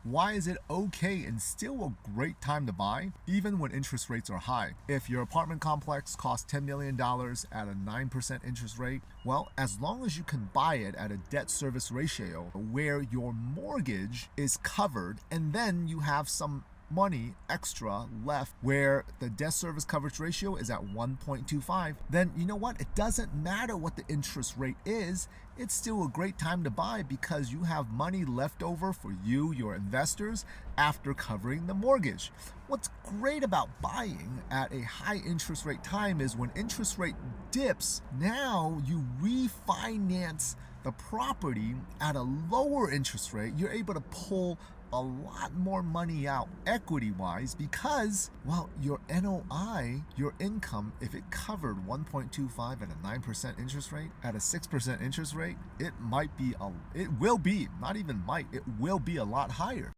Why is it okay and still a great time to buy, even when interest rates are high? If your apartment complex costs $10 million at a 9% interest rate, well, as long as you can buy it at a debt service ratio where your mortgage is covered and then you have some money extra left where the debt service coverage ratio is at 1.25, then you know what? It doesn't matter what the interest rate is. It's still a great time to buy because you have money left over for you, your investors, after covering the mortgage. What's great about buying at a high interest rate time is when interest rate dips, now you refinance the property at a lower interest rate. You're able to pull a lot more money out equity wise because, well, your NOI, your income, if it covered 1.25 at a 9% interest rate, at a 6% interest rate, it will be, not even might, it will be a lot higher.